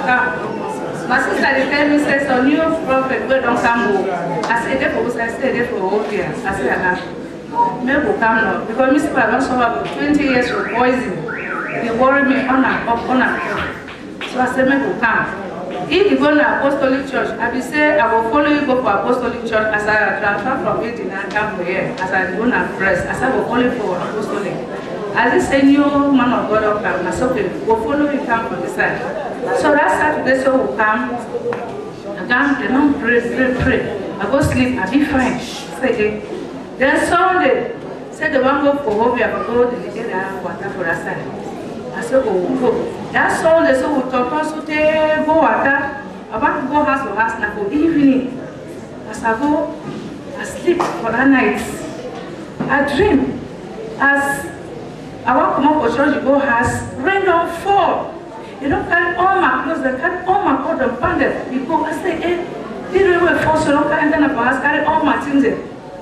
My sister tell me, says, a new prophet, we don't come. I said, I stay there for whole year. I said, maybe we'll come now. Because Mr. Pablo for 20 years with poison. They worry me on and off, on and off. So I said, maybe we'll come. If you go to Apostolic Church, I will say, I will follow you go for Apostolic Church as I transfer from it and come here. As I go and press, as I will follow you for Apostolic. As I say, new man of God will come. I said, okay, we'll follow you come from this side. So that Saturday, so we'll come. I come, they don't pray. I go sleep, I be fine. Say, then Sunday, say the one go for home, I go to the water for that side. I said, go. That Sunday, so we talk also go water. I want to go house to house now for evening. As I go, I sleep for that night. I dream. As I want to come up for church, you go house, rain don't fall. You don't carry all my clothes, they carry all my clothes and banded. You go, I say, hey, you don't even force, you don't carry them up, I carry all my things there.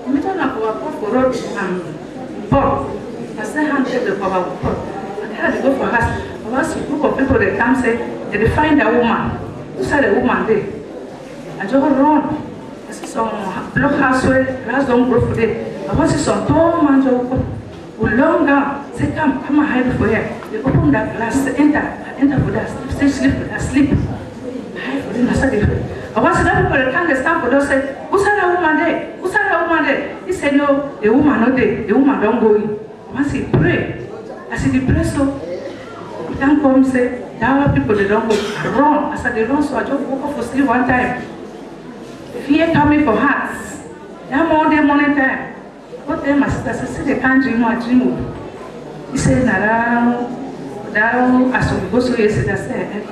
You don't have to for road and pop. I say, hand take the cover of pop. I carry to go for house. I was a group of people, they come say, they find a woman. Who said the woman there? I just run. I see some block house where grass don't grow for them. I want to see some tall man who long down. Say, come and hide for here. They open that glass, enter for that, stay sleep, sleep. Hide for them, I said, I want to see people, they can't stand for those, say, who said that woman there? Who said that woman there? He said, no, the woman not there, the woman don't go in. I want to say, pray. I said, the pray so. You can't come say, there are people they don't go. I run. I said, they run, so I just woke up for sleep one time. Fear coming for hearts. That morning time. What time my sister said, see, they can't dream, I dream. He said, as we go so yesterday, I said,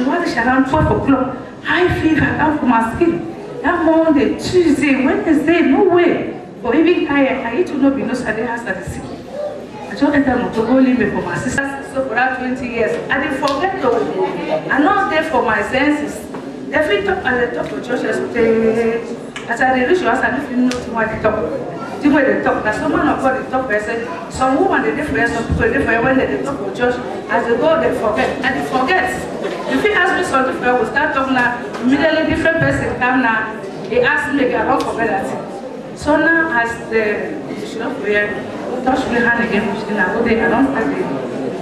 what is around 12 o'clock? High fever, I come from my skin. That Monday, Tuesday, Wednesday, no way. But even I eat to know because I didn't have that sick. I just entered to go live for my sister. So for that 20 years, I didn't forget to. I'm not there for my senses. Every talk at the top of church, as I reach your house, I don't even know why they talk. The way they talk, that's someone of God they talk person. Some woman they different, some people different when they talk for church. As they go, they forget. And they forget. If you ask me something, I will start talking now. Immediately different person come now. They ask me, I don't forget that. So now as the bishop of prayer, touch my hand again, and I go there, I don't start there.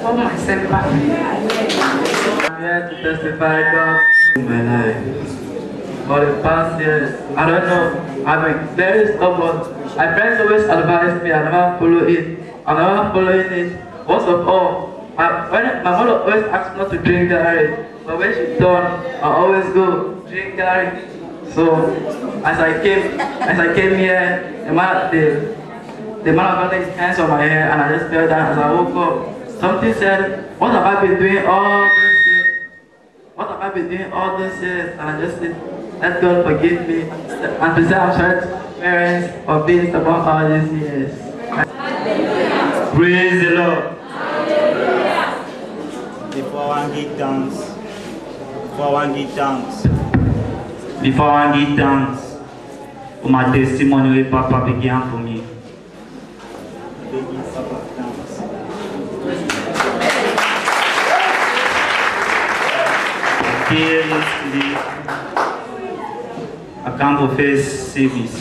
For myself back. I'm here to testify God in my life. For the past years, I don't know, I've been very stubborn. My friends always advise me, I never follow it. I'm never following it. Most of all, when my mother always asks me not to drink Gary, but when she's done, I always go drink Gary. So as I came here, the man of God laid his hands on my hair, and I just fell down as I woke up. Something said, what have I been doing all those years? What have I been doing all those years? And I just said, let God forgive me. And to say I'm sorry to my parents for being stubborn all these years. Praise the Lord. Before I give thanks for my testimony where Papa began for me. Yesterday, I come for first service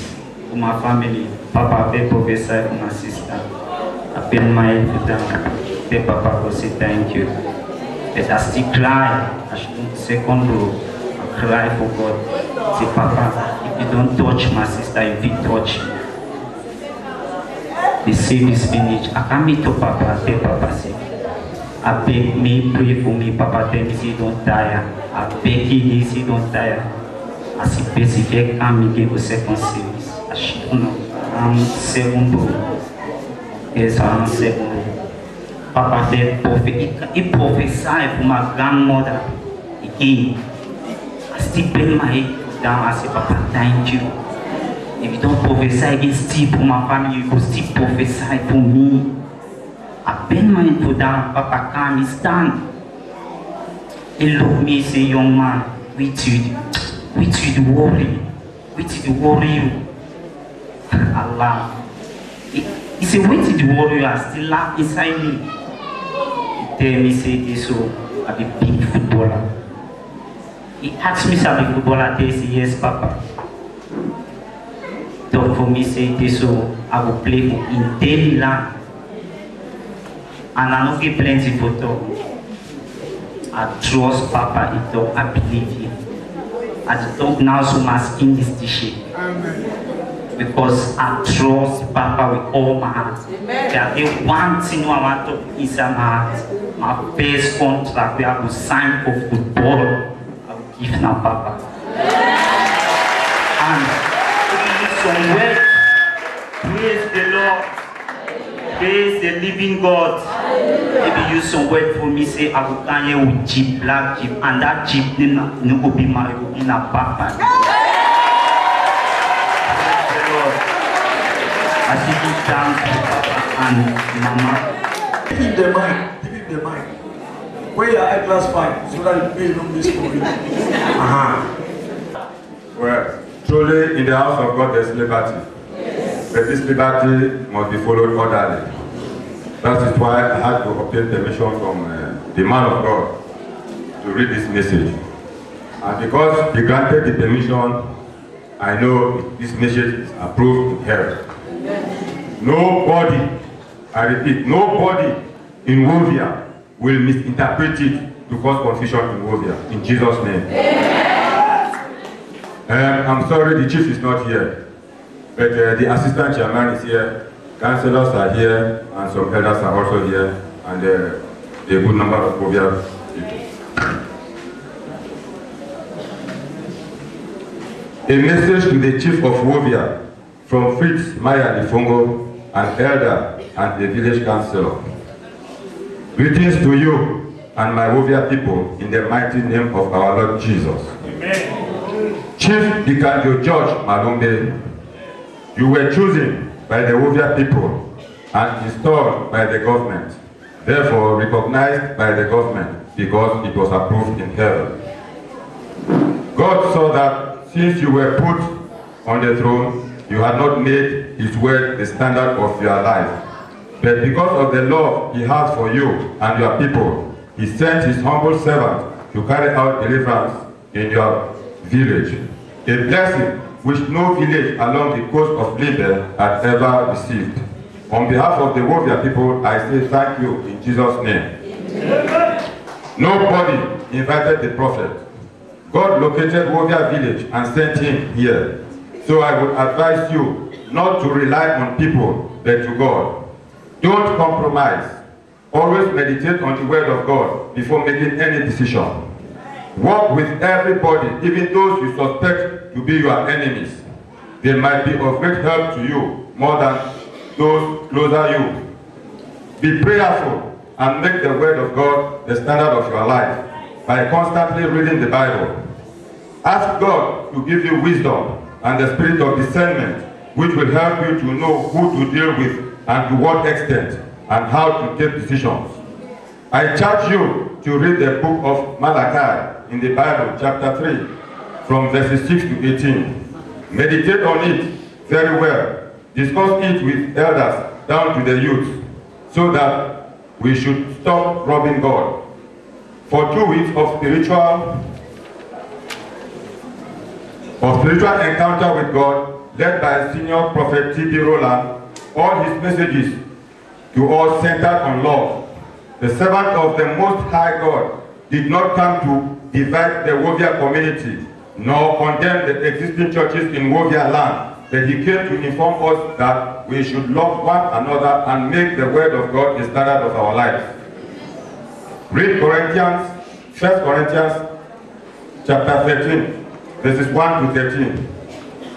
for my family. Papa pay professor for my sister. I pay my for them. Pay Papa go say thank you. But I still cry. I should second row. I cry for God. Say Papa, if you don't touch my sister, you will touch me. The service finished. I come meet to Papa. Pay Papa say, I beg me, pray for me. Papa tell me say don't tire. I beg you, say don't tire. I see basic come give a second service. I should know. I'm 7 bro. Yes, I'm 7 bro. Papa said he prophesied for my grandmother. Again. I still bend my head down. I say, Papa, thank you. If you don't prophesy against still for my family, you will still prophesy for me. I bend my head down. Papa calm, he stand. He look me, say, young man, with you the worry. With you the worry. I laugh. He said, wait till the worry, I still laugh inside me. He tell me, say this, so I be big footballer. He asked me some football at this, yes, Papa. So for me, say this, so I will play for Inter Milan. And I don't get plenty for talk. I trust Papa, I believe him. I don't now so my skin is t-shirt. Because I trust Papa with all my heart. There's one thing I want to put inside my heart. My first contract where I will sign for football. If not Papa. And some words, praise the Lord, praise the living God. Maybe use some word for me, say I will come here with Jeep, black Jeep, and that Jeep no will be my in a Papa. Praise the Lord. I see you thank Papa and Mama. Give him the mind, give him the mind. Where you are at class 5, so that you don't miss for you. Well, truly in the house of God there's liberty. Yes. But this liberty must be followed orderly. That is why I had to obtain permission from the man of God to read this message. And because he granted the permission, I know this message is approved in heaven. Yes. Nobody, I repeat, nobody in Wovia will misinterpret it to cause confusion in Wovia. In Jesus' name. I'm sorry the chief is not here, but the assistant chairman is here, councillors are here, and some elders are also here, and a good number of Wovia people. A message to the chief of Wovia from Fritz Maya Lifongo, an elder and a village councillor. Greetings to you and my Wovia people in the mighty name of our Lord Jesus. Amen. Chief Dikanjo George Malumbe, you were chosen by the Wovia people and installed by the government, therefore recognized by the government because it was approved in heaven. God saw that since you were put on the throne, you had not made his word the standard of your life. But because of the love he has for you and your people, he sent his humble servant to carry out deliverance in your village. A blessing which no village along the coast of Libe had ever received. On behalf of the Wovia people, I say thank you in Jesus' name. Nobody invited the prophet. God located Wovia village and sent him here. So I would advise you not to rely on people, but to God. Don't compromise. Always meditate on the word of God before making any decision. Work with everybody, even those you suspect to be your enemies. They might be of great help to you more than those closer you. Be prayerful and make the word of God the standard of your life by constantly reading the Bible. Ask God to give you wisdom and the spirit of discernment, which will help you to know who to deal with and to what extent, and how to take decisions. I charge you to read the book of Malachi in the Bible, chapter 3, from verses 6 to 18. Meditate on it very well. Discuss it with elders down to the youth, so that we should stop robbing God. For 2 weeks of spiritual encounter with God, led by senior prophet T.B. Roland, all his messages to us centered on love. The servant of the Most High God did not come to divide the Wovia community, nor condemn the existing churches in Wovia land, but he came to inform us that we should love one another and make the word of God the standard of our lives. Read 1 Corinthians chapter 13, verses 1 to 13.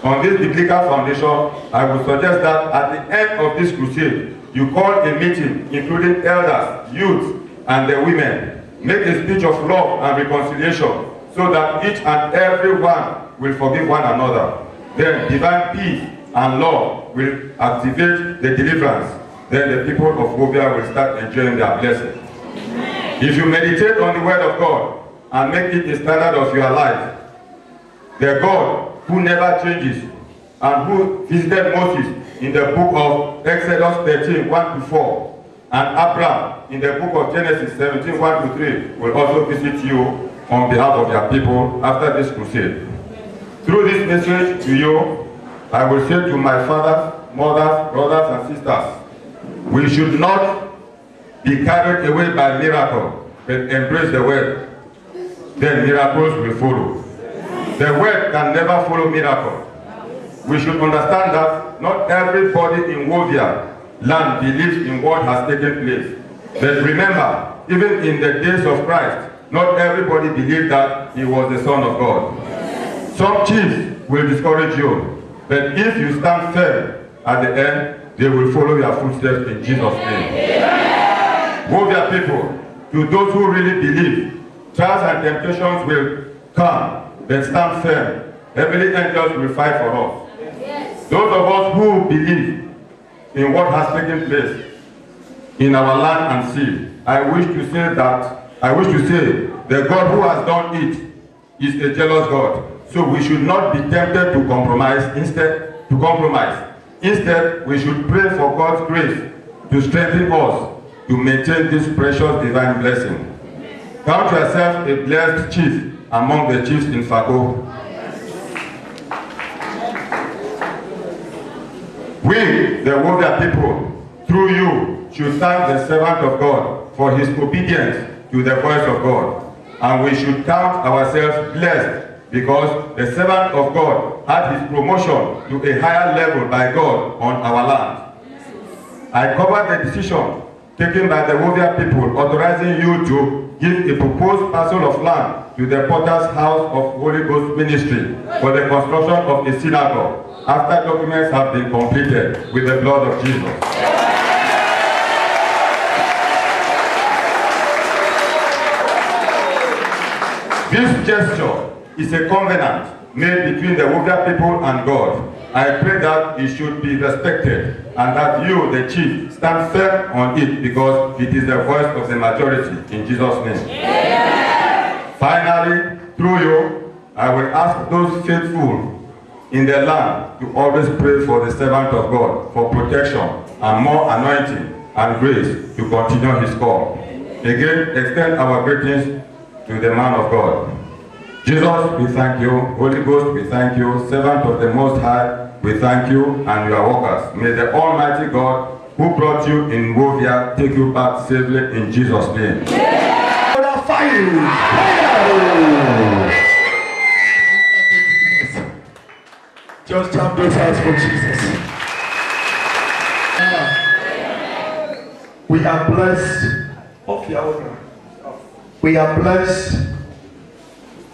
On this biblical foundation, I would suggest that at the end of this crusade, you call a meeting including elders, youth, and the women. Make a speech of love and reconciliation so that each and every one will forgive one another. Then divine peace and love will activate the deliverance. Then the people of Wovia will start enjoying their blessing. If you meditate on the word of God and make it the standard of your life, the God who never changes and who visited Moses in the book of Exodus 13, 1 to 4, and Abraham in the book of Genesis 17, 1 to 3 will also visit you on behalf of your people after this crusade. Through this message to you, I will say to my fathers, mothers, brothers and sisters, we should not be carried away by miracle, but embrace the word. Then miracles will follow. The word can never follow miracle. We should understand that not everybody in Wovia land believes in what has taken place. But remember, even in the days of Christ, not everybody believed that he was the Son of God. Some chiefs will discourage you, but if you stand firm at the end, they will follow your footsteps in Jesus' name. Wovia people, to those who really believe, trials and temptations will come, but stand firm. Heavenly angels will fight for us. Those of us who believe in what has taken place in our land and sea, I wish to say the God who has done it is a jealous God. So we should not be tempted to compromise. Instead, we should pray for God's grace to strengthen us to maintain this precious divine blessing. Count yourself a blessed chief among the chiefs in Fako. We, the Wovia people, through you, should thank the servant of God for his obedience to the voice of God. And we should count ourselves blessed because the servant of God had his promotion to a higher level by God on our land. I covered the decision taken by the Wovia people authorizing you to give a proposed parcel of land to the Potter's House of Holy Ghost Ministry for the construction of a synagogue after documents have been completed with the blood of Jesus. This gesture is a covenant made between the Wovia people and God. I pray that it should be respected and that you, the chief, stand firm on it because it is the voice of the majority in Jesus' name. Yeah. Finally, through you, I will ask those faithful in the land to always pray for the servant of God for protection and more anointing and grace to continue his call. Again, extend our greetings to the man of God. Jesus, we thank you. Holy Ghost, we thank you. Servant of the Most High, we thank you and your workers. May the Almighty God who brought you in Wovia take you back safely in Jesus' name. Just jump those hands for Jesus. We are blessed of your We are blessed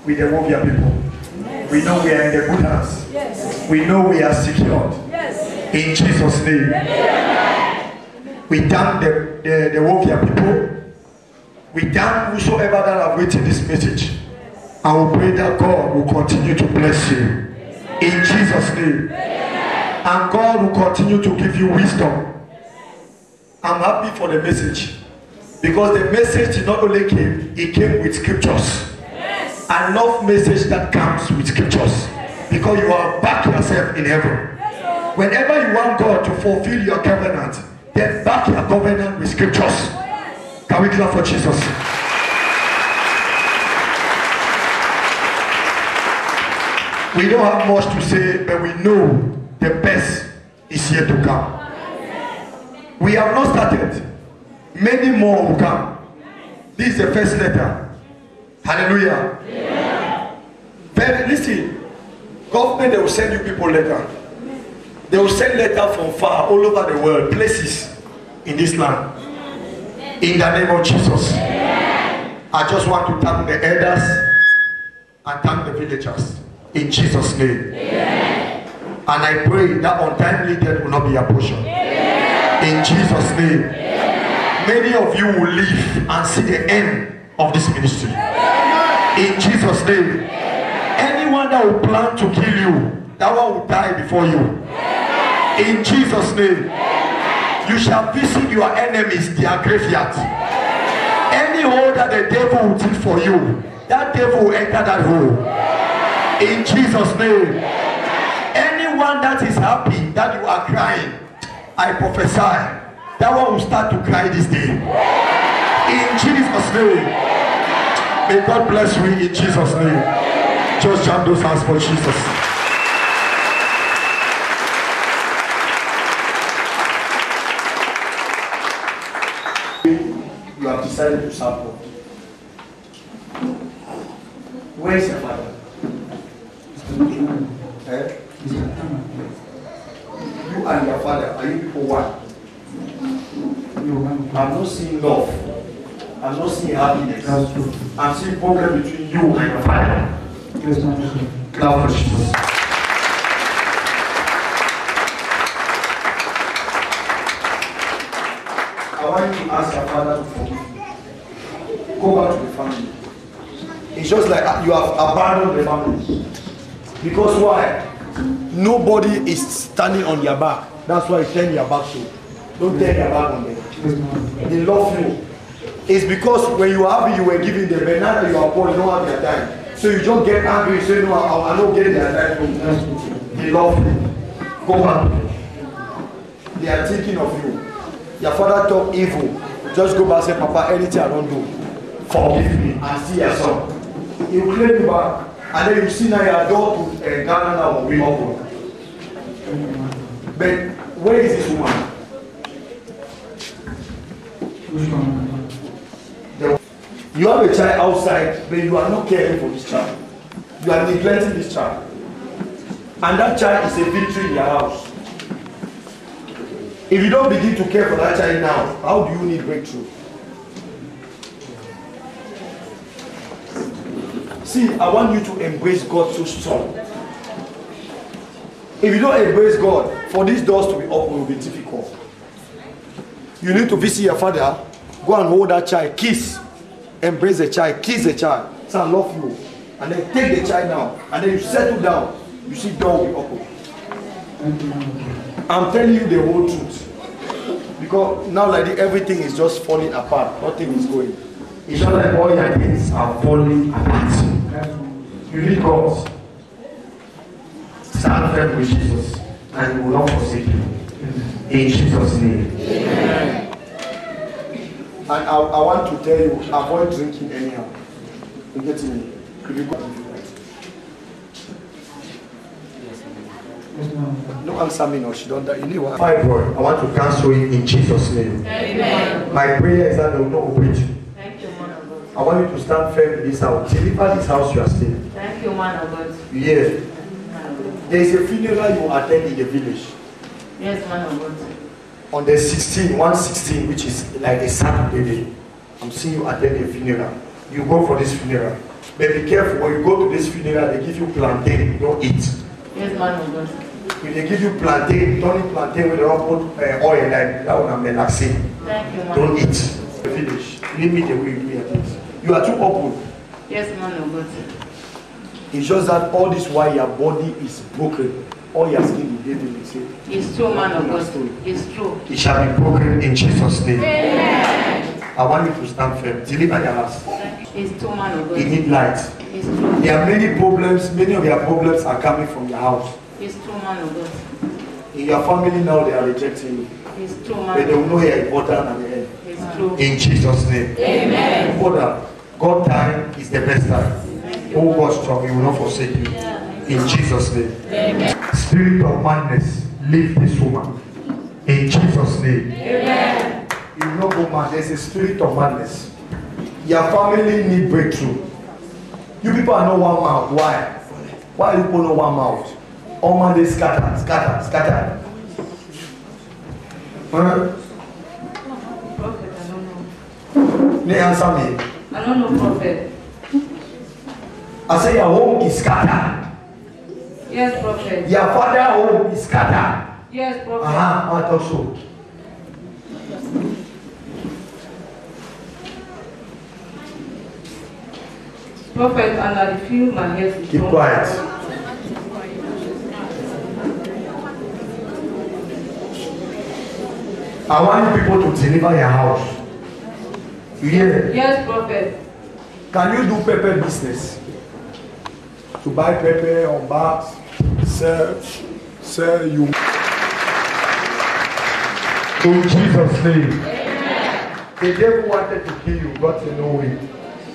with the Wovia people. We know we are in the good hands. Yes. We know we are secured. Yes. In Jesus' name. Yes. We thank the Wovia people. We thank whosoever that have waited this message. I will pray that God will continue to bless you. In Jesus' name. And God will continue to give you wisdom. I'm happy for the message. Because the message did not only came, it came with scriptures. Enough message that comes with scriptures because you are back yourself in heaven. Whenever you want God to fulfill your covenant, then back your covenant with scriptures. Can we clap for Jesus? We don't have much to say, but we know the best is yet to come. We have not started. Many more will come. This is the first letter. Hallelujah. Yeah. But listen, government, they will send you people letter. They will send letter from far, all over the world, places in this land. In the name of Jesus. Yeah. I just want to thank the elders and thank the villagers. In Jesus' name. Yeah. And I pray that untimely death will not be a portion. Yeah. In Jesus' name. Yeah. Many of you will live and see the end of this ministry. In Jesus' name. Anyone that will plan to kill you, that one will die before you. In Jesus' name. You shall visit your enemies, their graveyard. Any hole that the devil will dig for you, that devil will enter that hole. In Jesus' name. Anyone that is happy that you are crying, I prophesy, that one will start to cry this day. In Jesus' name. May God bless you in Jesus' name. Just jam those hands for Jesus. You have decided to serve God. Where is your father? You and your father, are you people one? I'm not seeing love. I'm not seeing happiness. I'm seeing problem between you and your father. Clap for Jesus. I want you to ask your father to forgive you. Go back to the family. It's just like you have abandoned the family. Because why? Nobody is standing on your back. That's why you turn your back to. Don't turn your back on them. They love you. It's because when you are happy, you were giving them, but now that you are poor, you don't have their time. So you just get angry, you say, no, I'm not getting their time. They love you. Go back. They are thinking of you. Your father talk evil. Just go back and say, Papa, anything I don't do, forgive me and see your son. He will claim you back. And then you see now your door to Ghana now will be open. But where is this woman? You have a child outside, but you are not caring for this child. You are neglecting this child. And that child is a victory in your house. If you don't begin to care for that child now, how do you need breakthrough? See, I want you to embrace God so strong. If you don't embrace God, for these doors to be open will be difficult. You need to visit your father, go and hold that child, kiss, embrace the child, kiss the child, say I love you, and then take the child now, and then you settle down, you see door will be open. I'm telling you the whole truth. Because now like everything is just falling apart, nothing is going. It's not like all your things are falling apart. You need God. Stand firm with Jesus, and He will not forsake you. In Jesus' name. Amen. And I want to tell you, avoid drinking anyhow. You get me? Could you go? No answer me no, she don't die. You need one. My boy, I want to cancel it in Jesus' name. Amen. My prayer is that they will not operate you. Thank you, man of God. I want you to stand firm in this house. Deliver this house you are staying. Thank you, man of God. Yeah. There is a funeral you attend in the village. Yes, man of God. On the 116, which is like a Saturday day. I'm seeing you attend a funeral. You go for this funeral. But be careful, when you go to this funeral, they give you plantain, you don't eat. Yes, man of God. If they give you plantain, don't eat plantain with the put oil like that one I'm relaxing. Thank you, man. Don't eat. Finish. Leave me the way you do your things. You are too open. Yes, man of God. It's just that all this while your body is broken, all your skin is getting the same. It's true, man of God. It's true. It shall be broken in Jesus' name. Amen. I want you to stand firm. Deliver your house. It's true, man of God. You need light. It's true. There are many problems. Many of your problems are coming from your house. It's true, man of God. In your family now, they are rejecting you. It's true, man. But they will know you are important at the end. It's true. In Jesus' name. Amen. Father, God time is the best time. Oh God strong, He will not forsake you. In Jesus' name. Amen. Spirit of madness, leave this woman. In Jesus' name. Amen. You will not go mad. There's a spirit of madness. Your family need breakthrough. You people are not one mouth. Why? Why are you people not one mouth? All man they scatter. Prophet, I don't know. They answer me. I don't know, Prophet. I say your home is scattered. Yes, Prophet. Your father home is scattered. Yes, Prophet. I thought so. Prophet, and I feel my head is Keep strong. quiet. I want you people to deliver your house. You hear? Yes, Prophet. Can you do pepper business? To buy pepper or bags, sell you. In Jesus' name. Amen. The devil wanted to kill you, God said no way.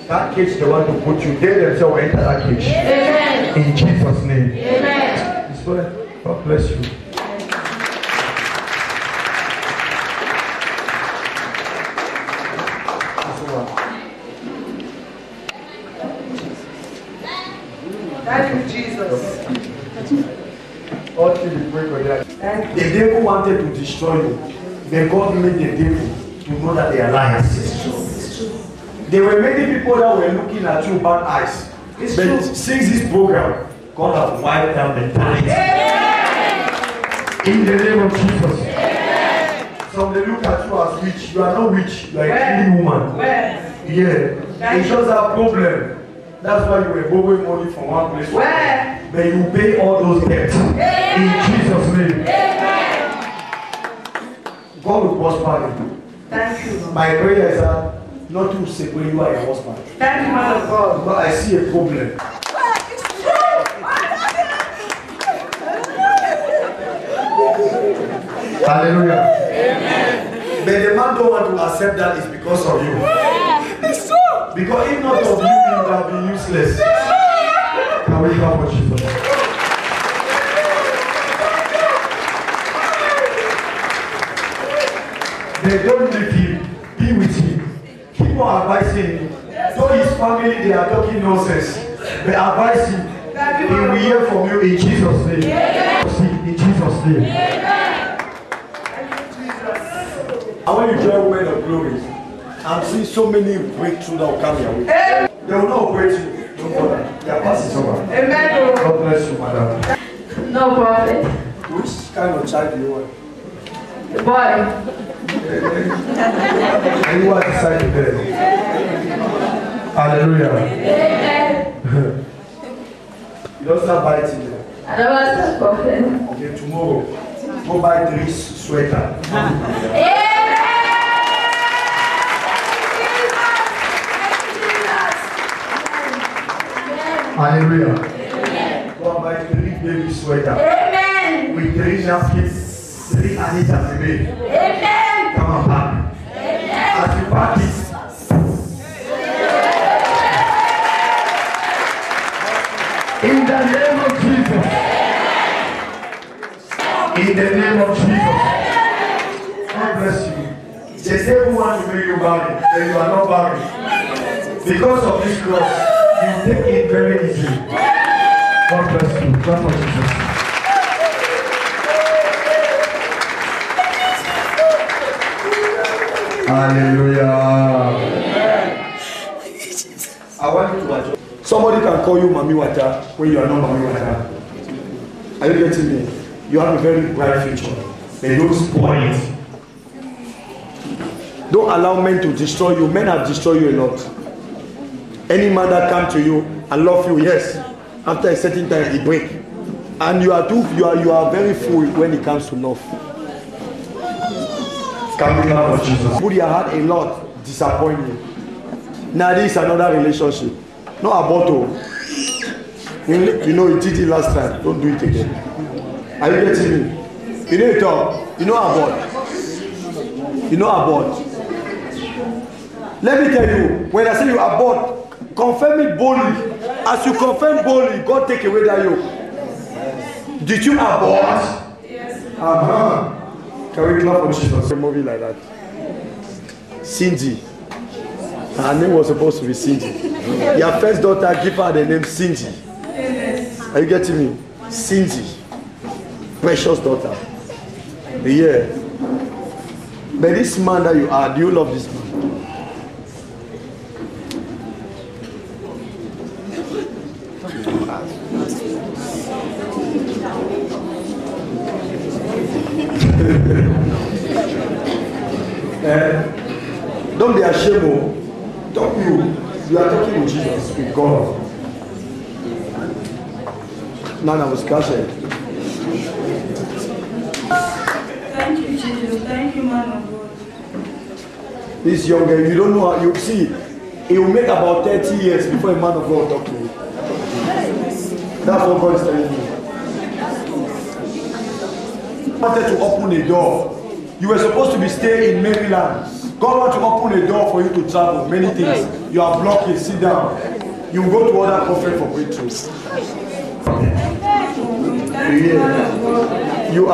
That cage they want to put you, they themselves will enter that cage. Amen. In Jesus' name. Amen. This way. God bless you. Thank you, Jesus. The devil wanted to destroy you. But God made the devil to know that they are liars. There were many people that were looking at you bad eyes. But since this program, God has wiped out the time. In the name of Jesus. Some they look at you as witch. You are not witch. You are a clean woman. Yeah. It's just a problem. That's why you were borrowing money from one place. But you pay all those debts. In Jesus' name. God will prosper you. Thank you. My prayer is that not to separate you and your husband. Thank you, man of God. But I see a problem. Hallelujah. Amen. But the man don't want to accept that it's because of you. It's true. Because if not of you, it would have been useless. Can we clap for Jesus? They don't leave him. Be with him. Keep on advising him. Though his family, they are talking nonsense. They advise him. He will hear from you in Jesus' name. In Jesus' name. I want you to join Women of Glory. I'm seeing so many breakthroughs that will come your way. They will not operate you. Don't bother. Their past is over. Amen. God bless you, madam. No problem. Which kind of child do you want? The boy. And you are decided there. Hallelujah. Amen. You don't start biting there. I never start coughing. Okay, tomorrow, go buy 3 sweaters. Hallelujah. Go and buy 3 baby sweaters. Amen. With 3 napkins, 3 Anitas a day. Amen. Come on, pack. As you pack it, in the name of Jesus. In the name of Jesus. God bless you. The devil wants to make you barren, but you are not barren. Because of this cross, you take it very easily. God bless you. God bless Jesus. Hallelujah. I want you to adjust. Somebody can call you Mami Wata when you are not Mami Wata. Are you getting me? You have a very bright future. They don't spoil it. Don't allow men to destroy you. Men have destroyed you a lot. Any man that comes to you and love you, yes, after a certain time he break. And you are very full when it comes to love. Can we love Jesus? Somebody had a lot disappoint you. Now this is another relationship. Not a bottle. You know you did it last time. Don't do it again. Are you getting me? You know it all. You know abort. You know abort. Let me tell you, when I say you abort, confirm it boldly. As you confirm boldly, God take away that yoke. Did you abort? Yes. Can we clap for Jesus? A movie like that. Cindy. Her name was supposed to be Cindy. Your first daughter, give her the name Cindy. Are you getting me? Cindy. Precious daughter. Yeah. But this man that you are, do you love this man? Don't be ashamed. Talk you are talking with Jesus, with God. Nana was cashing. Thank you, Jesus. Thank you, man of God. This young girl, you don't know how you see. It will make about 30 years before a man of God will talk to you. That's what God is telling you. You wanted to open a door. You were supposed to be staying in Maryland. God wants to open a door for you to travel. Many things. You are blocking. Sit down. You will go to other conference for breakthroughs. Yeah. You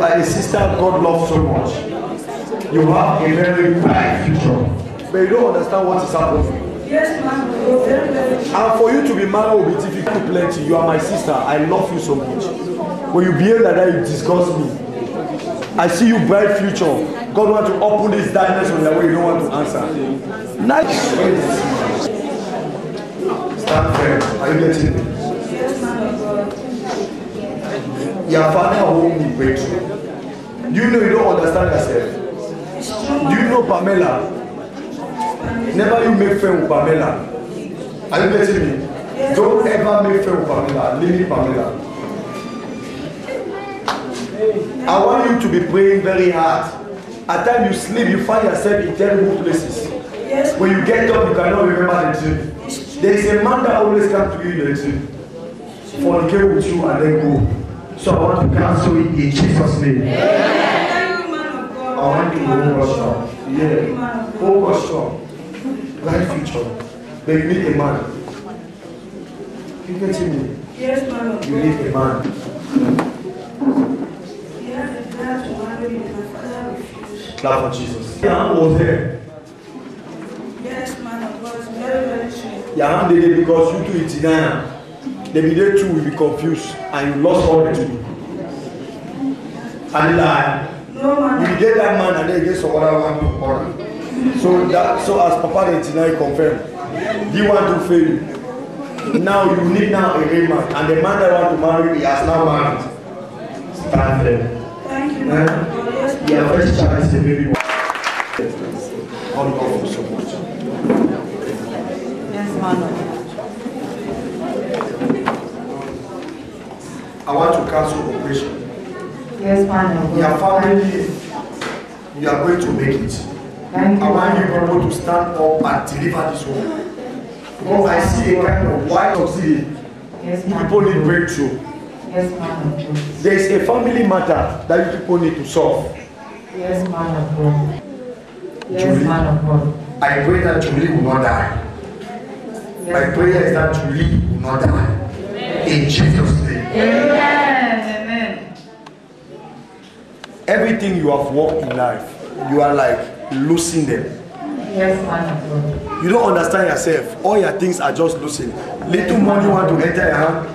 are a sister God loves so much. You have a very bright future. But you don't understand what is happening. Yes, ma'am. And for you to be married will be difficult plenty. You are my sister. I love you so much. When you behave like that, you disgust me. I see you bright future. God wants to open this darkness on your way. You don't want to answer. Nice. Stand firm. Are you getting it? Yes, ma'am. Your father won't be breakthrough. Do you know you don't understand yourself? Do you know Pamela? Never you make friends with Pamela. Are you getting me? Don't ever make friends with Pamela. Limit Pamela. I want you to be praying very hard. At times you sleep, you find yourself in terrible places. Yes. When you get up, you cannot remember the dream. There is a man that always comes to you in the dream. Fornicate with you and then go. So I want to cancel it in Jesus' name. I want you to hold strong. Yeah. Hold strong. Bright future. But you need a man. You getting me? Yes, ma'am. You need a man. Clap for Jesus. Your hand was there. Yes, man. Was very, very true. Your hand did it because you do it deny. The video too will be confused and you lost all the two. And lie. No, man. You get that man and then you get some other one to order. So as Papa the deny confirmed, he want to fail you. Now you need now a real man, and the man that want to marry, he has now married. Stand there. Thank you, man. Yes, Your first child is a baby. God love you so much. yes, man. I want to cancel operation. Yes, man. Your family, you are going to make it. Thank you. I want you people to stand up and deliver this one. Because I see a kind of white oxygen. Yes, You people need breakthrough. Yes, man. There is a family matter that you people need to solve. Yes, man of God. Yes, Julie. man of God. I pray that Julie will not die. My prayer is that Julie will not die. In Jesus' name. Amen. Amen. Everything you have worked in life, you are like losing them. Yes, man of God. You don't understand yourself. All your things are just losing. Little money want to enter your hand.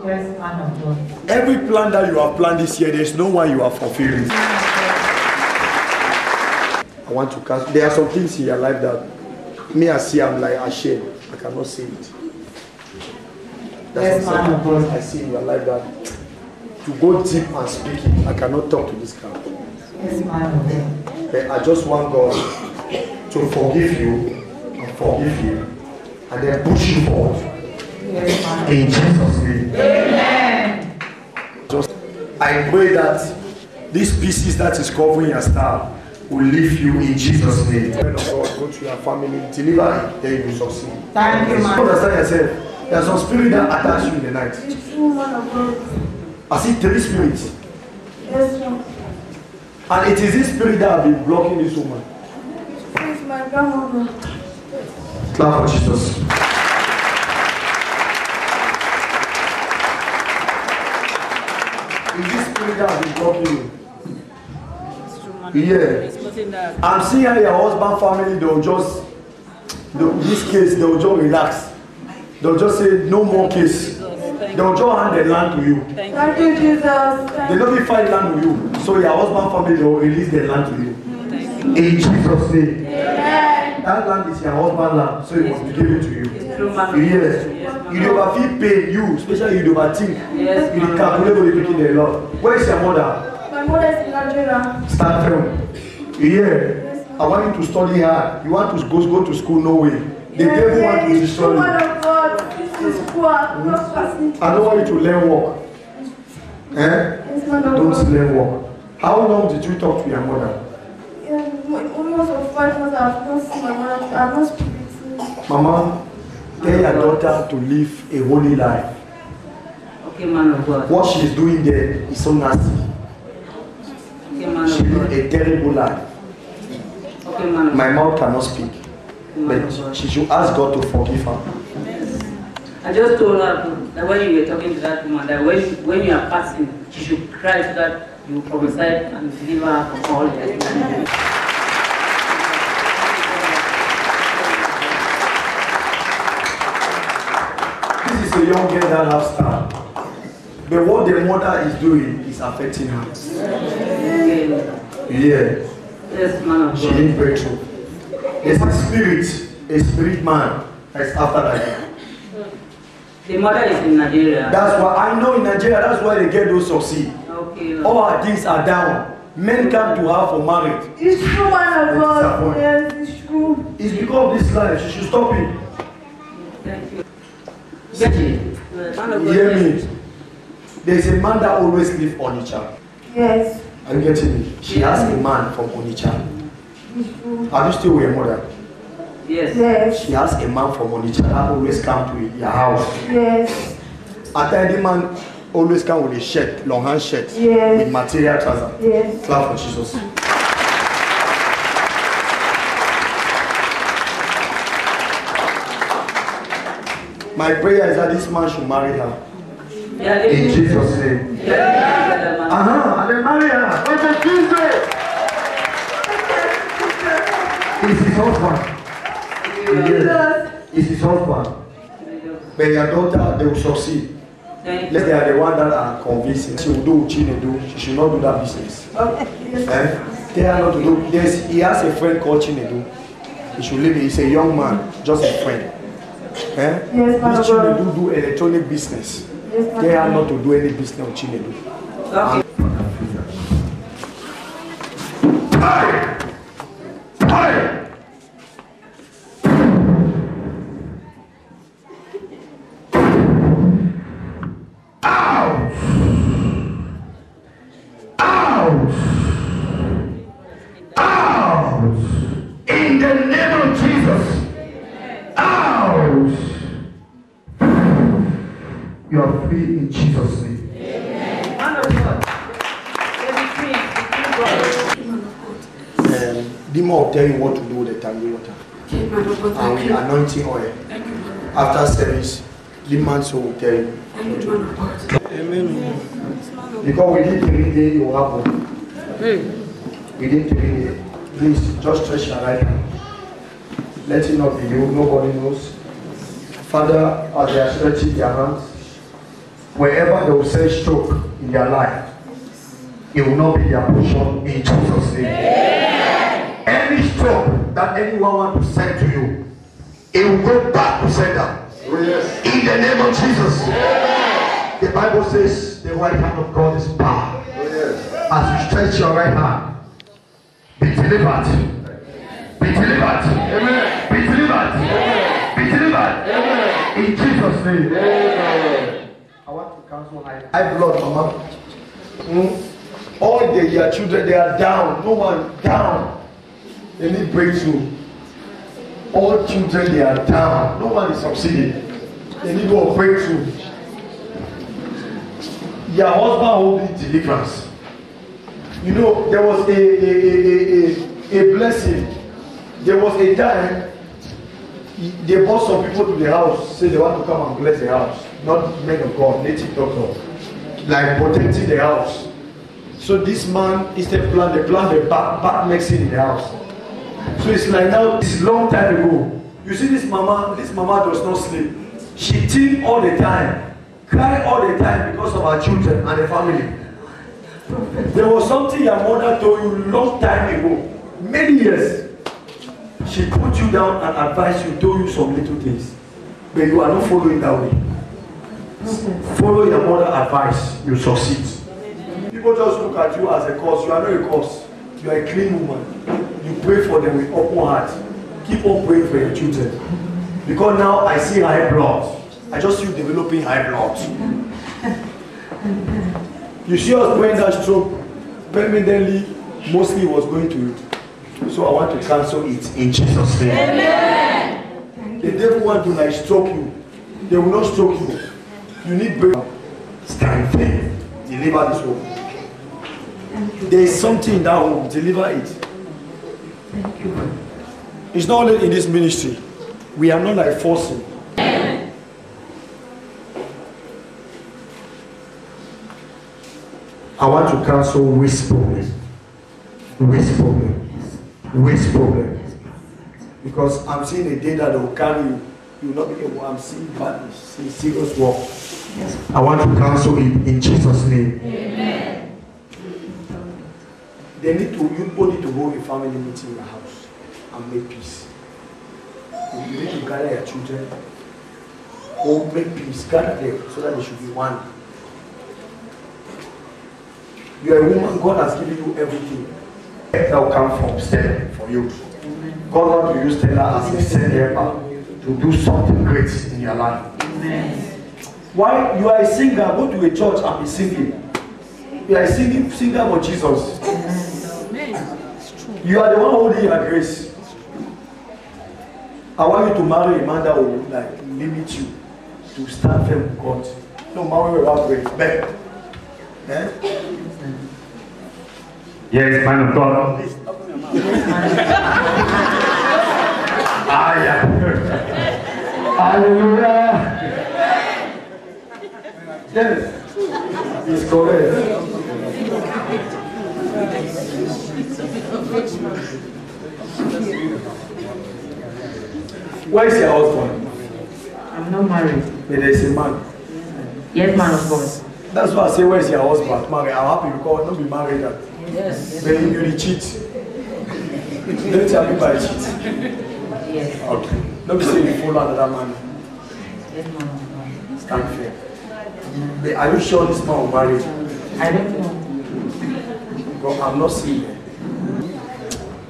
Yes, man of God. Every plan that you have planned this year, there's no one you are fulfilling. I want to cast. There are some things in your life that me I see, I'm like ashamed. I cannot say it. Yes, man of God. I see in your life that to go deep and speak it, I cannot talk to this guy. Yes, man of God. But I just want God to forgive you and forgive you and then push you forward. Yes, man of God. In Jesus' name. Amen. Just, I pray that these pieces that is covering your star will leave you in Jesus' name. God, go to your family, deliver it, then you will succeed. Thank you, man. You understand yourself? There's some spirit that attach you in the night. It's true, man of God. I see 3 spirits. Yes, man. And it is this spirit that have been blocking this woman. It's my grandmother. Clap for Jesus. Is this spirit that have been blocking you? Yeah. I'm seeing how your husband family, they'll just, this case, they'll just relax. They'll just say, no more case. They'll just hand the land to you. Thank you, Jesus. They don't be find land with you. So your husband family, they'll release the land to you. In Jesus' name. Amen. That land is your husband's land, so it must be given to you. Yes. You overfeel pain, you, especially you overthink. Yes, You calculate what you're taking the Lord. Where is your mother? My mother is in Nigeria. Stand firm. Yeah. I want you to study hard. You want to go to school, no way. The devil want to destroy you. I don't want you to learn work. Don't learn work. How long did you talk to your mother? Almost 5 months. I've not seen my mother. I've not spoken to her. Mama, tell your daughter to live a holy life. Okay, man of God. What she's doing there is so nasty. Okay, man She of lived God. a terrible life. Okay, man. My mouth cannot speak. But she should ask God to forgive her. I just told her that when you were talking to that woman, that when you are fasting, she should cry so that you prophesy and deliver her from all the This is a young girl that has star. But what the mother is doing is affecting her. Yeah. Yes, man of She God. didn't break through. There's a spirit man that's after that. The mother is in Nigeria. That's why I know in Nigeria, that's why the girl don't succeed. Okay. All her things are down. Men come to her for marriage. It's true, man of God. Yes, it's true. It's because of this life. She should stop it. Thank you. Betty, man of You God. hear me? There's a man that always lives on Onitsha. Yes. Are you getting me? She has a man from Onitsha. Are you still with your mother? Yes. Yes. She has a man from Onitsha that always come to your house. Yes. At times, the man always come with a shirt, long hand shirt, Yes. with material trouser. Yes. Clap for Jesus. My prayer is that this man should marry her. Yeah, In Jesus' name. yeah, And then marry her. It's a Jesus. It's his husband. Yes. It's his husband. But your daughter, they will succeed. Thank Let you. they are the one that are convincing. She will do what she do. She should not do that business. Tell her not to do. He has a friend called Chinedu. He should leave it. He's a young man, just a friend. Yes, This man of Chinedu do electronic business. Yes, man Tell her of not to do any business with Chinedu. Okay. In the name of Jesus. Out. You are free in Jesus' name. Man of God. Let me pray. Dima will tell you what to do with the tangy water. And with anointing oil. After service, the man so will tell you. Amen. Because we didn't read it, it will happen. We didn't read it. Please, just stretch your right hand. Let it not be you, nobody knows. Father, as they are stretching their hands, wherever they will say stroke in their life, it will not be their portion in Jesus' name. Any stroke that anyone wants to send to you, it will go back to sender. In the name of Jesus. The Bible says the right hand of God is power. As you stretch your right hand, be delivered. Be delivered. Be delivered. Be delivered. In Jesus' name. I want to cancel high blood, Mama. All your children, they are down. No one down. They need breakthrough. All children, they are down. No one is succeeding. They need a breakthrough. Your husband holding deliverance. You know, there was a blessing. There was a time they brought some people to the house, say they want to come and bless the house. Not men of God, native doctor. Like protecting the house. So this man instead plan the bad medicine in the house. So it's like now, it's long time ago. You see this mama does not sleep. She think all the time, cry all the time because of her children and the family. There was something your mother told you long time ago, many years. She put you down and advised you, told you some little things. But you are not following that way. Follow your mother's advice, you succeed. People just look at you as a cause. You are not a cause. You are a clean woman. You pray for them with open heart. Keep on praying for your children. Because now I see high blood. I just see you developing high blood. You see us praying that stroke permanently, mostly was going to you. So I want to cancel it in Jesus' name. Amen. The devil want to like stroke you. They will not stroke you. You need breakthrough. Stand firm. Deliver this home. There is something in that home. Deliver it. Thank you. It's not only in this ministry. We are not like forcing. I want to cancel waste problem. Waste problem. Waste problem. Because I'm seeing a day that will carry you. You will not be able. I'm seeing badness, seeing serious work. Yes. I want to cancel it in Jesus' name. Amen. You need to hold a family meeting in your house and make peace. You need to gather your children. Or make peace. Gather them so that they should be one. You are a woman, God has given you everything. That will come from Stella for you. God wants to use Stella as a send helper to do something great in your life. Amen. Why you are a singer, go to a church and be singing. You are a singer for Jesus. Amen. You are the one holding your grace. I want you to marry a man that will like limit you to stand firm with God. No, marry without grace. Beg. Eh? Yes, man of God. Hallelujah. Yes, it's correct. Where is your husband? I'm not married. But there's a man. Yes, man of God. That's why I say, where is your husband? Married. I'm happy because not be married. Yes. But you cheat. Don't tell me about cheat. Yes. Okay. Don't be saying you follow another man. Yes, man of God. Stand fair. But are you sure this man will marry you? I don't know. Because I'm not seeing it.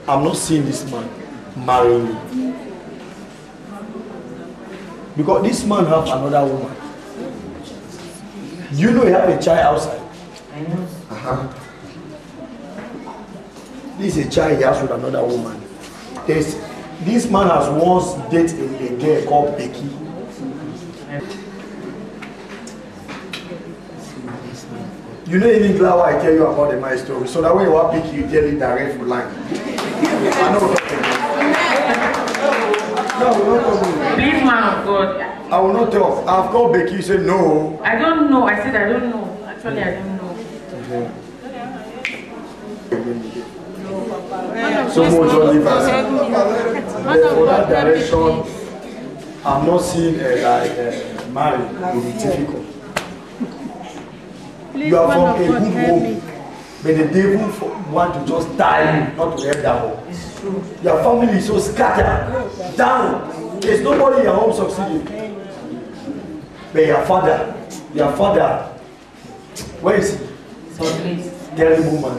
I'm not seeing this man marrying you. Because this man have another woman. You know you have a child outside. I know. This is a child he has with another woman. This man has once dated a girl called Becky. You know even glad why I tell you about my story. So that when you want Becky, you tell it direct for line. I know. No, we will not talk. Please, man of God. I will not talk. I've called Becky. You said no. I don't know. I said I don't know. Actually, I don't know. Okay. So much on the for that direction, I'm not seeing marriage will be difficult. You are from a good home, but the devil want to just die you, not to help that home. It's true. Your family is so scattered, down. There's nobody in your home succeeding. But your father, where is he? Terrible man.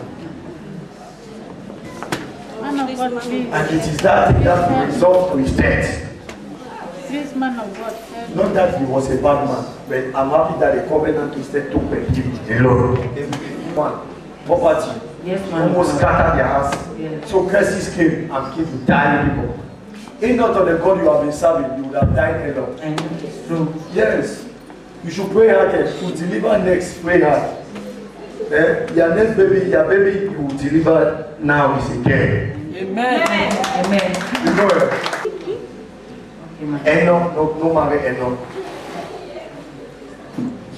And it is that thing that will result to his death. This man of God. Not that he was a bad man, but I'm happy that the covenant instead took the Lord. One, poverty, yes, man, almost scattered their house. Yes. So curses came and came to die people. If not of the God you have been serving, you would have died alone. I know it's true. Yes. You should pray hard. To deliver next, pray hard. Your next baby, your baby you will deliver now is a girl. Amen. Amen. You know it. Enoch, no marry Enoch.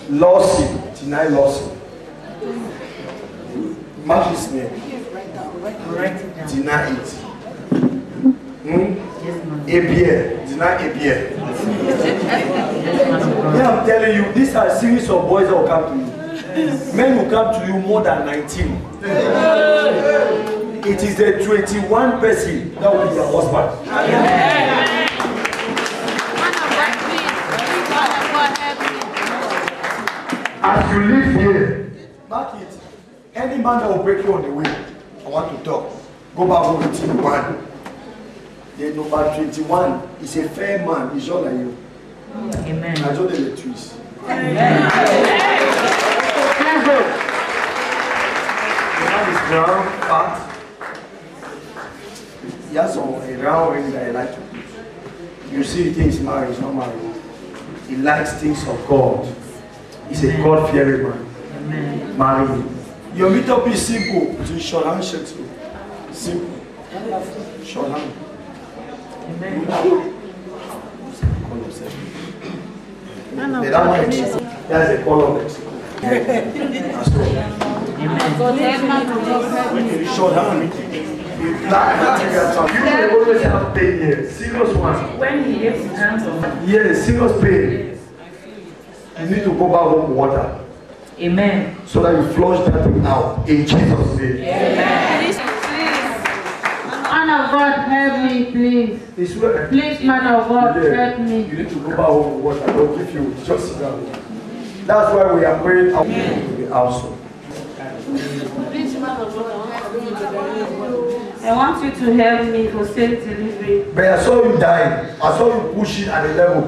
Lawson, deny Lawson. Mark his name. Deny it. Abiel, deny Abiel. Yeah, I'm telling you, these are a series of boys that will come to you. Men will come to you more than 19. It is the 21 person that will be your husband. As you live here, mark it. Any man that will break you on the way, I want to talk. Go back home with 21. The number 21 is a fair man. He's just like you. Amen. I told them the twist. Amen. The man is brown, fat. He has some a round ring that I like to put. You see, he thinks married, he's not married. He likes things of God. He's a God-fearing man. Amen. Marry him. Your meetup is simple. It's short handshake. Simple. Short hand. Amen. That's a call of Mexico. Short hand. You always have pain here. Serious one. When he gets his hands on. Yes, serious pain. You need to go back home with water. Amen. So that you flush that thing out. In Jesus' name. Amen. Man of God, help me, please. It's where. Please, man of God, help me. You need to go back home with water. Don't give you. Just sit down. That's why we are praying out to the household. Please, man of God, help me. I want you to help me for safe delivery. But I saw you dying. I saw you pushing at a level.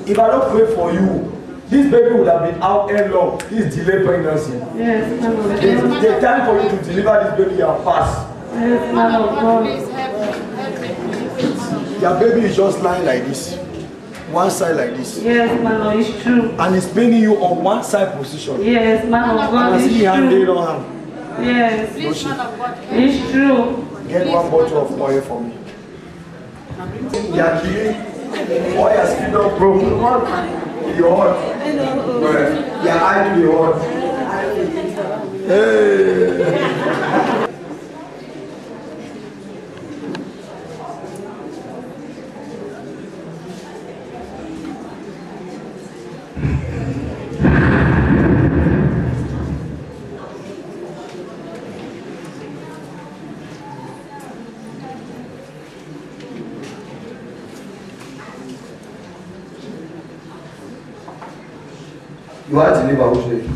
If I don't pray for you, this baby would have been out here long. This delayed pregnancy. Yes, man of God. The time for you to deliver this baby has passed. Yes, man of God. Please help me. Help me, please. Your baby is just lying like this. One side like this. Yes, man of God, it's true. And it's paining you on one side position. Yes, man of God, I it's see your hand laid true. on hand. Yes, Please, man of God, help me. it's true. Get one bottle of oil for me. Your kidney, oil has still not broken. Your heart. Your eye to the heart. Hey. You are to live out which day?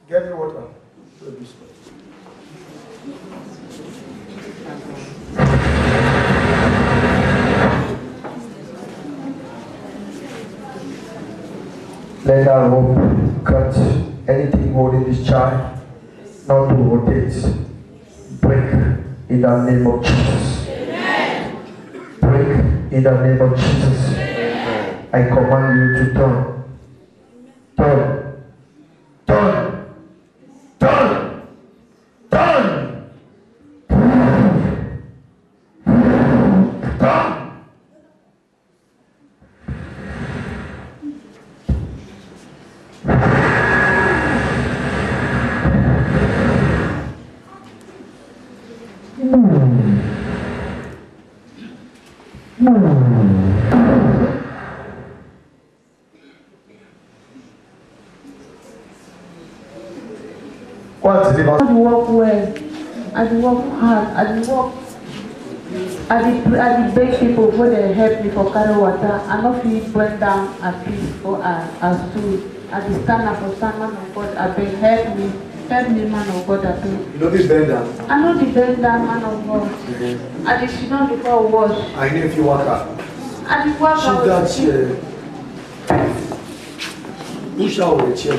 Get me water. Let that rope cut anything holding this child not to rotate. Break in the name of Jesus. Amen. Break in the name of Jesus. Amen. I command you to turn. Turn. Turn. Turn. Turn. Turn. I dey work well, I dey work hard, I dey work, I dey beg people before they help me for carry water. I no fit bend down at peace or as stool. I dey stand up for stand, man of God, abeg help me, man of God, abeg. You know this bend down? I know the bend down, man of God. I dey sit down before wash. I know if you work out. I dey work out. Sit that chair. Push out the chair.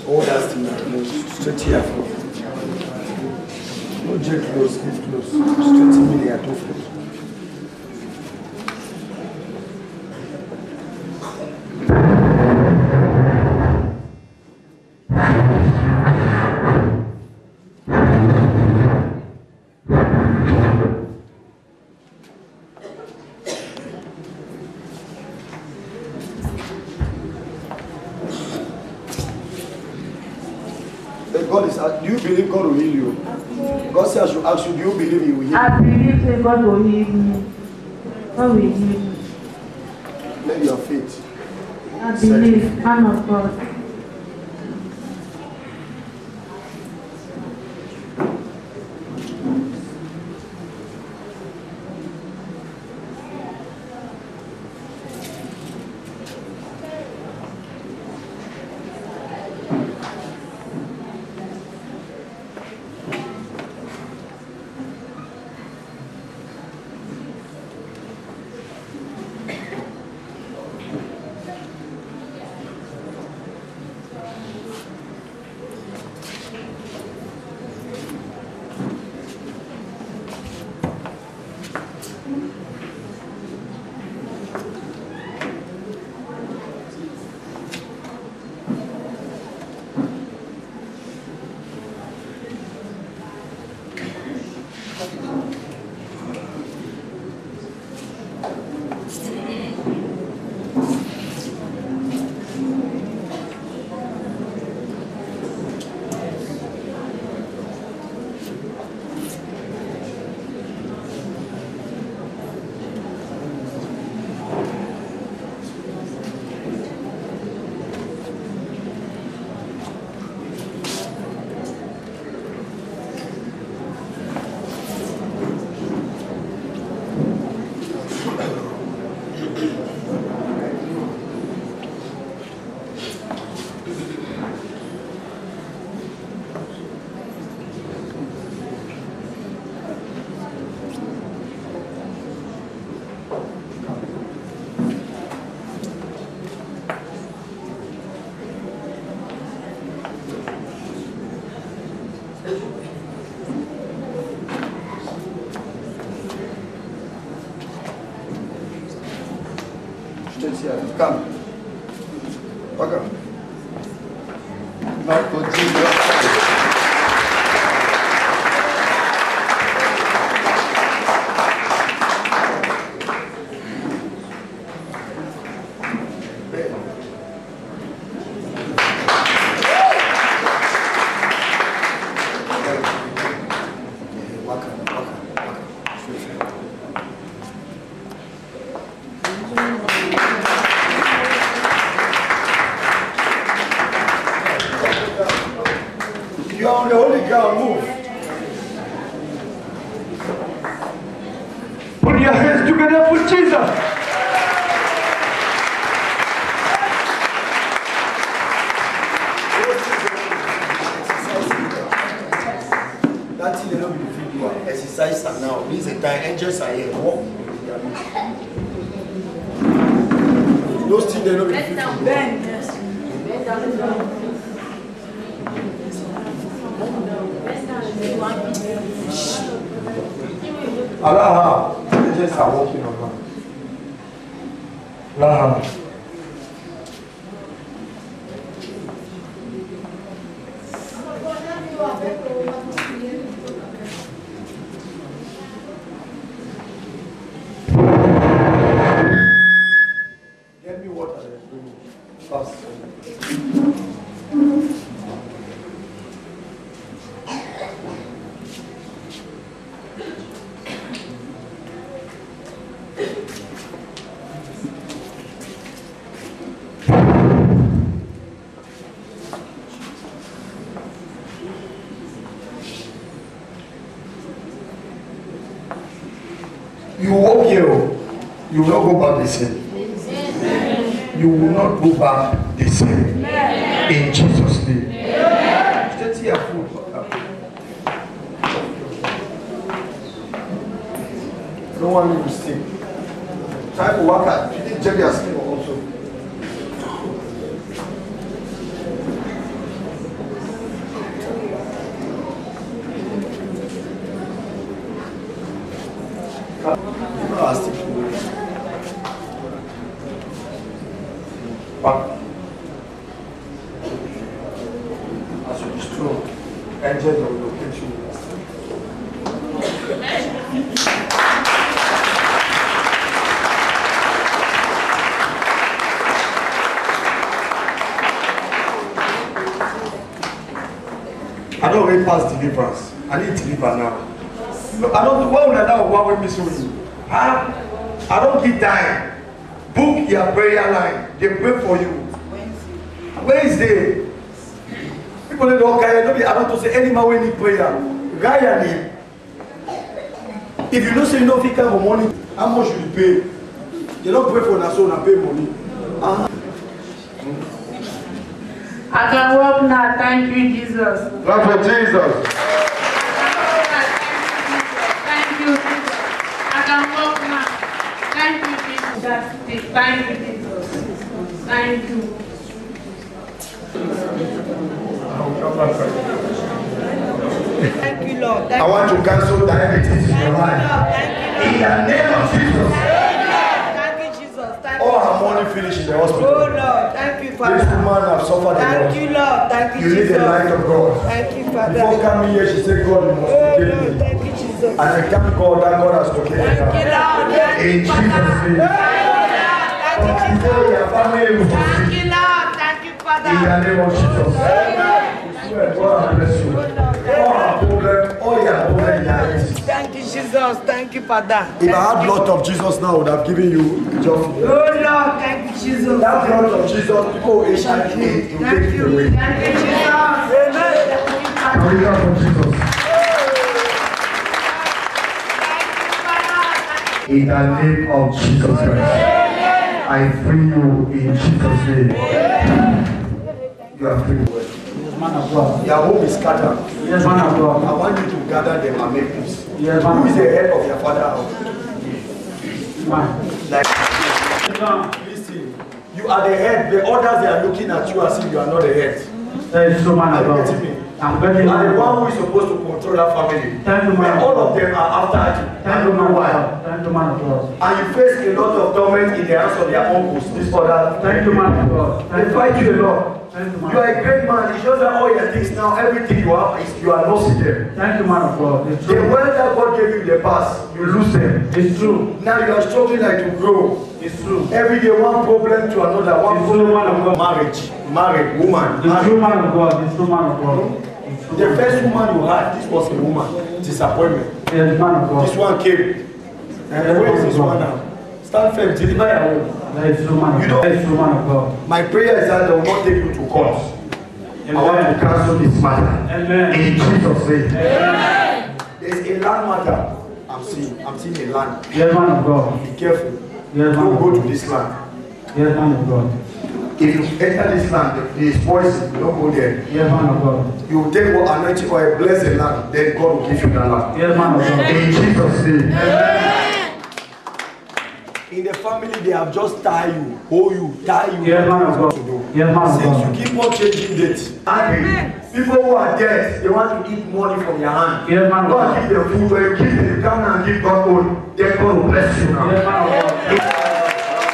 Hold that do you believe God will heal you? God said I should ask you, do you believe He will heal you? I believe that God will heal me. God will heal me. Let your faith. I believe, man of God. Come. Welcome. Not for Jesus. You are on the holy ground, move. Put your hands together for Jesus. That thing they don't be fit you are exercise now. This is a time angels are here. Walk. Those things they don't be fit you. Bend, yes. Bend down. Allah, angels are walking on her. Allah. Get me water. Fast. You walk here, you will not go back the same. You will not go back the same. In Jesus' name. Stay here, food. No one will stay. Try to work out. You think Jerry has sleep also. As you destroy, angels will locate you. I already passed deliverance. I need deliver now. No, I don't. Why would I know what we miss you? I don't give time. Book your prayer line. They pray for you. Wednesday. People don't care. I don't say any man will need prayer. Guy, if you don't say no, if you come for money, how much you pay? They don't pray for Naso and pay money. I can walk now. Thank you, Jesus. Clap for Jesus. Thank you, Jesus. I can walk now. Thank you, Jesus. Thank you, Jesus. Thank you. Thank you, Lord. I want to cancel diabetes in your life. In the name of Jesus. Thank you, Jesus. Thank you. All her money finished in the hospital. Oh, Lord. Thank you, Father. This woman has suffered a lot. Thank you, Lord. Thank you, You need Jesus. the light of God. Thank you, Father. Before coming here, she said, God, you must Oh, forgive Lord. me. Thank you, Jesus. And I thank God that God has forgiven Thank you, her. Lord. In Jesus' name. Thank you, Jesus. Today, your family will Thank see. you, Lord. Thank you, Father. In the name of Jesus. God bless you. All our problem, all your problem, diabetes. Thank you, Jesus. Thank you, Father. If I had blood of Jesus now, I would have given you just. Oh, Lord. Thank you, Jesus. That blood of Jesus, people will HIV, will take it away. Thank you, Jesus. Amen. Can we clap for Jesus? In the name of Jesus Christ, I free you in Jesus' name. You are free. Man of God. Your home is scattered. Yes, man of God. I want you to gather them and make peace. Yes, man. Who is the head of your father house? Man. Like, listen, you are the head. The others, they are looking at you as if you are not the head. That is so, man Are of you God. getting me? I'm You getting are the it. one who is supposed to control that family. Thank you, But man. all of them are after you. Thank I you, don't man know of why. God. Thank you, man of God. And you face a lot of torment in the hands of their uncles, this other. Thank you, man of God. They fight you a lot. Thank you, man. You are a great man. It shows that all your things now, everything you have is you are losing them. Thank you, man of God. It's The true. wealth that God gave you in the past, you lose them. It's true. Now you are struggling like to grow. It's true. Every day one problem to another. One It's problem true, man of to God. married woman. It's true, man of God. It's true, man of God. The first woman you had, this was a woman. Disappointment. Yes, man of God. This one came. And where is this one now? Stand firm, deliver your own. That is true, man of God. That is true, man of God. My prayer is that they will not take you to court. I want to cancel this matter. Amen. In Jesus' name. Amen. There's a land matter. I'm seeing a land. Yes, man of God. Be careful. Yes, man Don't of go God. to this land. Yes, man of God. If you enter this land, there is poison. Don't go there. Yes, man of God. You will take what anointing oil, bless the land, then God will give you that land. Yes, man of God. In Jesus' name. Amen. In the family, they have just tie you, hold you, tie you. Yes, man of God. To do. Yes, man of Since God. you keep on changing dates, angry. People who are dead, they want to eat money from your hand. Yes, man of God God. give them food, when you give them, you come and give God food, then God will bless you now. Yes, man of God.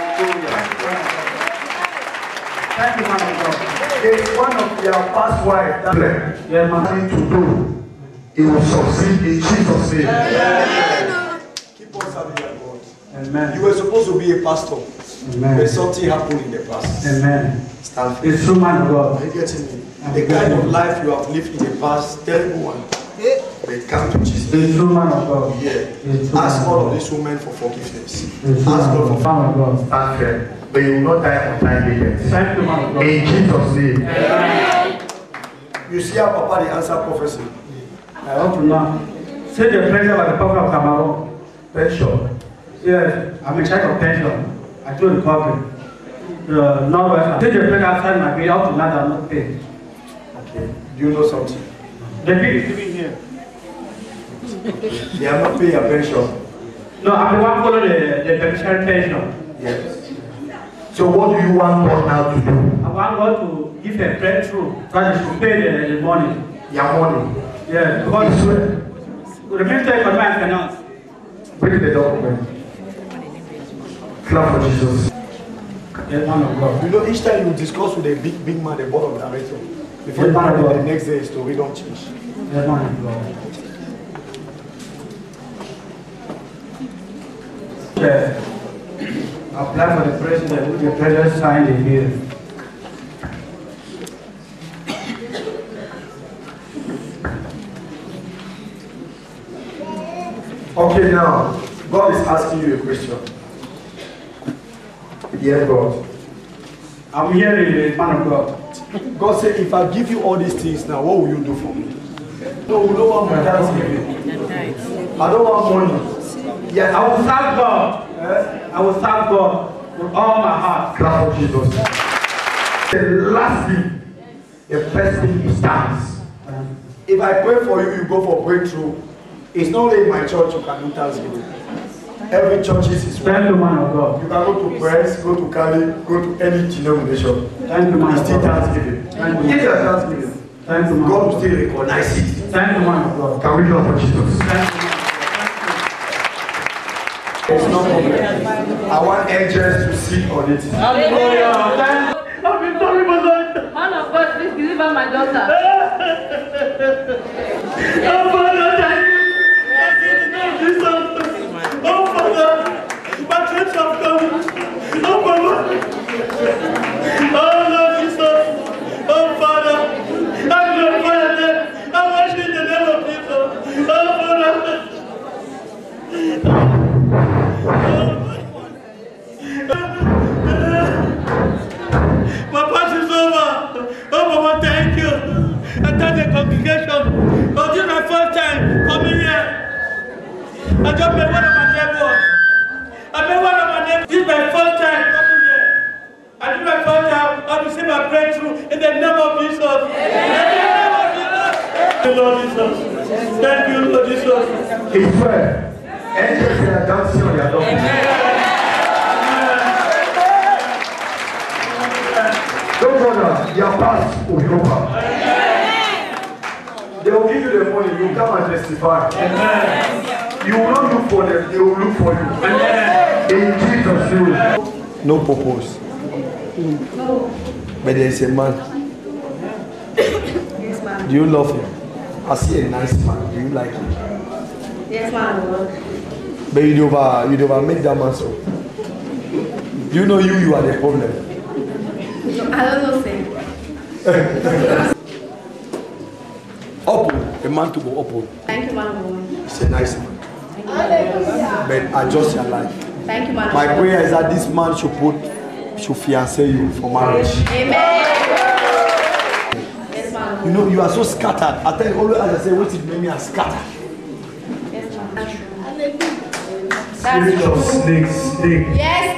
Thank you, man of God. There's one of your past wife that Yes, man. nothing to do. It will succeed in Jesus' name. Keep on serving your God. Amen. You were supposed to be a pastor, Amen. but something happened in the past. Amen. Stand firm. It's true, man of God. Are you getting me? The kind of life you have lived in the past, terrible one. But come to Jesus. It's true, man of God. Yeah. It's true, Ask man all of of God. these women for forgiveness. It's true, Ask man God of for God. stand firm. But you will not die on time yet. Thank you, man of God. In Jesus' name. Amen. You see how Papa they answer prophecy. I want to know. Say the president of the Republic of Cameroon. Pension. Yes, I'm in charge of pension. I told the public. Northwest. Say the president outside my bill, up to now I'm not paid. Okay. Do you know something? The bill is sitting here. They are not paying your pension. No, I'm the one following the beneficiary pension. Yes. So what do you want God now to do? I want God to give a breakthrough so that he should pay the money. Your money. Yeah, because the Minister of Economy and Finance. Bring the document. Clap for Jesus. Yes, man of God. You know, each time you discuss with a big man, the board of directors, before Yes, man of God. the next day is to we don't change. Yes, man of God. Apply for the president, the president signed the bill. Okay, now, God is asking you a question. Yeah, God. I'm hearing the man of God. God said, if I give you all these things now, what will you do for me? No, we don't want my thanksgiving. I don't want money. Yes, I will serve God. I will serve God with all my heart. Clap for Jesus. And lastly, the first thing is thanks. If I pray for you, you go for breakthrough. It's not only in my church you can do thanksgiving. Every church is Thank you, man of God. You can go to Press, go to Cali, go to any denomination. Thank you, man It's of still God. thanksgiving. Thank you. If you are thanksgiving, Thank you, man God of will God. still recognize it. Thank you, man of God. Can we clap for Jesus? Thank you. It's no problem. I want angels to sit on it. Hallelujah. I've been sorry for that. Man of God, please deliver my daughter. Oh, Father, thank you. Thank you in the name of Jesus. Oh, Father, my dreams have come. Oh, Father. Oh, Lord Jesus. Oh, Father. I glorify your name. I worship in the name of Jesus. Oh, Father. My past is over. Oh, Mama, thank you. I thank the congregation. Oh, this is my first time coming here. I just met one of my neighbors. I met one of my neighbors. This is my first time coming here. I do my first time. I will see my breakthrough in the name of Jesus. In the name of Jesus. Thank you, Lord Jesus. Thank you, Lord Jesus. It's prayer. Angels are dancing on your door. Don't bother, your past will be over. They will give you the money, you come and testify. Amen. You will not look for them, they will look for you. Amen. In Jesus' name. No purpose. But there is a man. Do you love him? I see a nice man. Do you like him? Yes, man of God. But you never make that man so. Do you know you are the problem? I don't know, sir. Open, a man to go open. Thank you, man of God. It's a nice man. But adjust your life. Thank you, man of My God. prayer is that this man should fiancé you for marriage. Amen. Yes, man of God. You know, you are so scattered. I tell you, always as I say, what it made me scattered. Yes, man. Spirit of snake. Yes,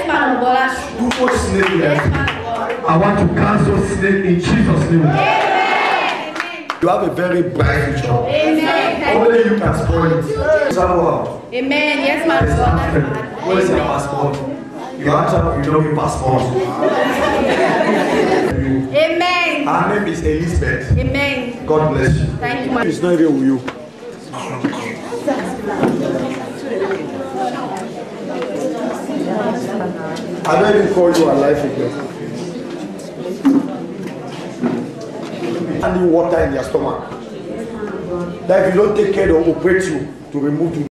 man of God. That's true. Too much snake here. Yes, man of God. I want to cancel snake in Jesus' name. Amen. You have a very bright future. Amen. Only you can spoil it. Amen. Yes, man of God. What is your passport? You answer, you don't need passport. Amen. Her name is Elizabeth. Amen. God bless you. Thank you, man. It's not even with you. I don't even call you alive again. And water in your stomach. That if you don't take care of operate you to remove you.